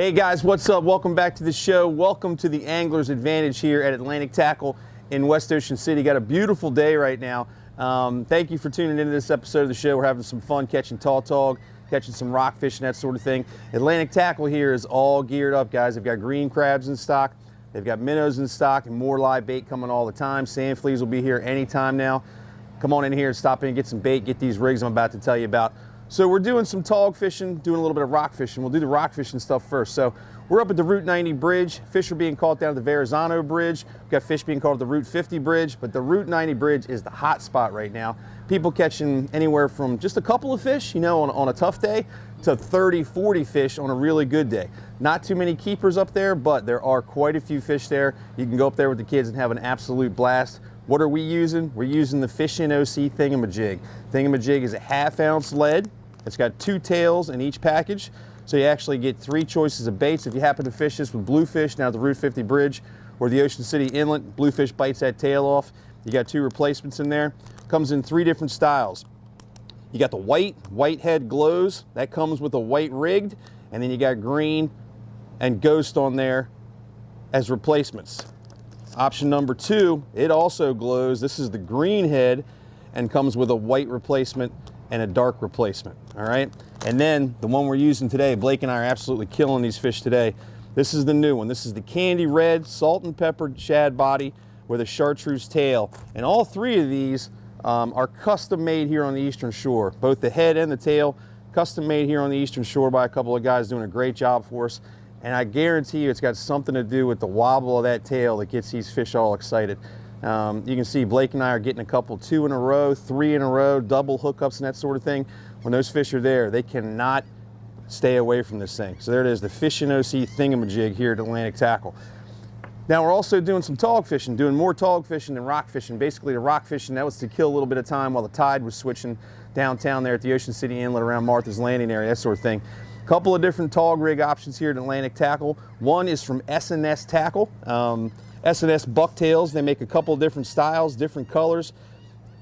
Hey guys, what's up? Welcome back to the show. Welcome to the Angler's Advantage here at Atlantic Tackle in West Ocean City. Got a beautiful day right now. Thank you for tuning into this episode of the show. We're having some fun catching tautog, catching some rockfish and that sort of thing. Atlantic Tackle here is all geared up, guys. They've got green crabs in stock. They've got minnows in stock and more live bait coming all the time. Sand fleas will be here anytime now. Come on in here and stop in and get some bait, get these rigs I'm about to tell you about. So we're doing some tog fishing, doing a little bit of rock fishing. We'll do the rock fishing stuff first. So we're up at the Route 90 bridge. Fish are being caught down at the Verrazano Bridge. We've got fish being caught at the Route 50 bridge, but the Route 90 bridge is the hot spot right now. People catching anywhere from just a couple of fish, you know, on a tough day, to 30, 40 fish on a really good day. Not too many keepers up there, but there are quite a few fish there. You can go up there with the kids and have an absolute blast. What are we using? We're using the Fishing OC Thingamajig. Thingamajig is a ½ ounce lead. It's got 2 tails in each package, so you actually get 3 choices of baits. If you happen to fish this with bluefish down at the Route 50 bridge or the Ocean City Inlet, bluefish bites that tail off. You got 2 replacements in there. Comes in 3 different styles. You got the white head glows. That comes with a white rigged, and then you got green and ghost on there as replacements. Option number 2, it also glows. This is the green head and comes with a white replacement and a dark replacement, all right? And then the one we're using today, Blake and I are absolutely killing these fish today. This is the new one. This is the candy red, salt and pepper shad body with a chartreuse tail. And all 3 of these are custom made here on the Eastern Shore. Both the head and the tail, custom made here on the Eastern Shore by a couple of guys doing a great job for us. And I guarantee you it's got something to do with the wobble of that tail that gets these fish all excited. You can see Blake and I are getting a couple 2 in a row, 3 in a row, double hookups and that sort of thing. When those fish are there, they cannot stay away from this thing. So there it is, the Fishing OC Thingamajig here at Atlantic Tackle. Now we're also doing some tog fishing, doing more tog fishing than rock fishing. Basically the rock fishing, that was to kill a little bit of time while the tide was switching downtown there at the Ocean City Inlet around Martha's Landing area, that sort of thing. A couple of different tog rig options here at Atlantic Tackle. One is from Sns Tackle. Sns Bucktails. They make a couple of different styles, different colors.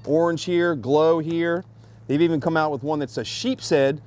Orange here, glow here. They've even come out with one that's a sheep's head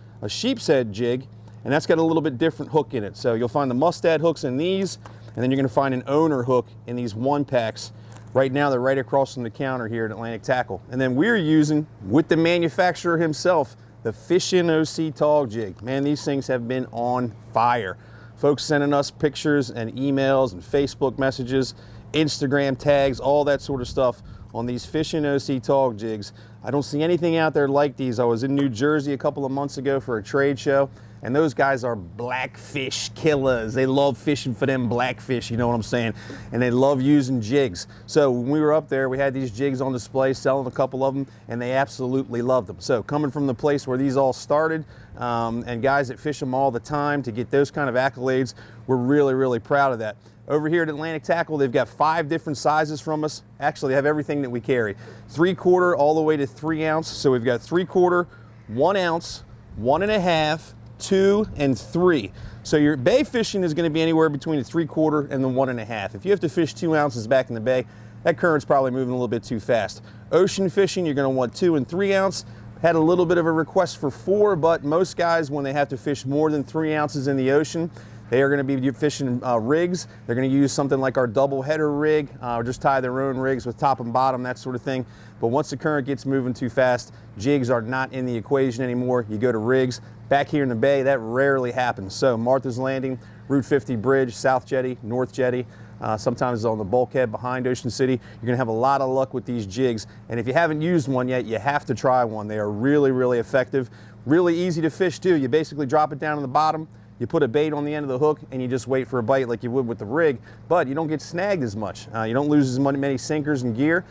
jig, and that's got a little bit different hook in it. So you'll find the mustad hooks in these, and then you're gonna find an owner hook in these 1-packs. Right now they're right across from the counter here at Atlantic Tackle. And then we're using, with the manufacturer himself, the Fishing OC Tog Jig. Man, these things have been on fire. Folks sending us pictures and emails and Facebook messages, Instagram tags, all that sort of stuff on these Fishing OC Tog Jigs. I don't see anything out there like these. I was in New Jersey a couple of months ago for a trade show, and those guys are blackfish killers. They love fishing for them blackfish, you know what I'm saying? And they love using jigs. So when we were up there, we had these jigs on display, selling a couple of them, and they absolutely loved them. So coming from the place where these all started, and guys that fish them all the time, to get those kind of accolades, we're really, really proud of that. Over here at Atlantic Tackle, they've got 5 different sizes from us. Actually, they have everything that we carry. 3/4 all the way to 3 ounce. So we've got 3/4, 1 ounce, 1.5, 2, and 3. So your bay fishing is going to be anywhere between the 3/4 and the 1.5. If you have to fish 2 ounces back in the bay, that current's probably moving a little bit too fast. Ocean fishing, you're going to want 2 and 3 ounce. Had a little bit of a request for 4, but most guys, when they have to fish more than 3 ounces in the ocean, they are going to be fishing rigs. They're going to use something like our double header rig, or just tie their own rigs with top and bottom, that sort of thing. But once the current gets moving too fast, jigs are not in the equation anymore. You go to rigs. Back here in the bay, that rarely happens. So Martha's Landing, Route 50 bridge, South Jetty, North Jetty, sometimes on the bulkhead behind Ocean City. You're gonna have a lot of luck with these jigs. And if you haven't used one yet, you have to try one. They are really, really effective. Really easy to fish too. You basically drop it down on the bottom, you put a bait on the end of the hook, and you just wait for a bite like you would with the rig, but you don't get snagged as much. You don't lose as many sinkers and gear,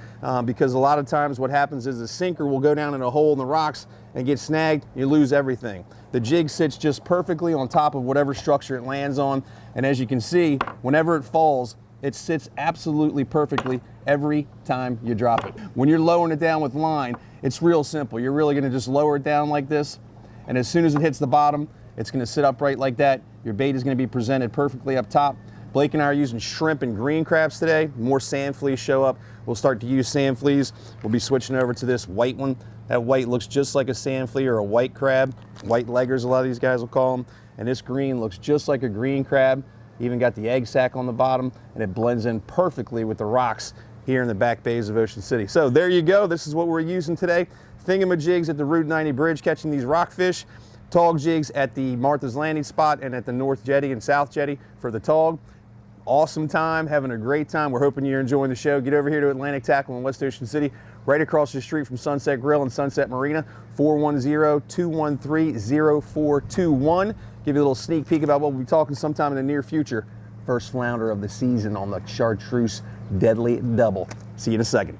because a lot of times what happens is the sinker will go down in a hole in the rocks and get snagged, you lose everything. The jig sits just perfectly on top of whatever structure it lands on, and as you can see, whenever it falls, it sits absolutely perfectly every time you drop it. When you're lowering it down with line, it's real simple. You're really gonna just lower it down like this, and as soon as it hits the bottom, it's gonna sit upright like that. Your bait is gonna be presented perfectly up top. Blake and I are using shrimp and green crabs today. More sand fleas show up. We'll start to use sand fleas. We'll be switching over to this white one. That white looks just like a sand flea or a white crab, white leggers a lot of these guys will call them. And this green looks just like a green crab. Even got the egg sac on the bottom, and it blends in perfectly with the rocks here in the back bays of Ocean City. So there you go. This is what we're using today. Thingamajigs at the Route 90 bridge catching these rockfish. Tog jigs at the Martha's Landing spot and at the North Jetty and South Jetty for the tog. Awesome time, having a great time. We're hoping you're enjoying the show. Get over here to Atlantic Tackle in West Ocean City, right across the street from Sunset Grill and Sunset Marina, 410-213-0421. Give you a little sneak peek about what we'll be talking sometime in the near future. First flounder of the season on the Chartreuse Deadly Double. See you in a second.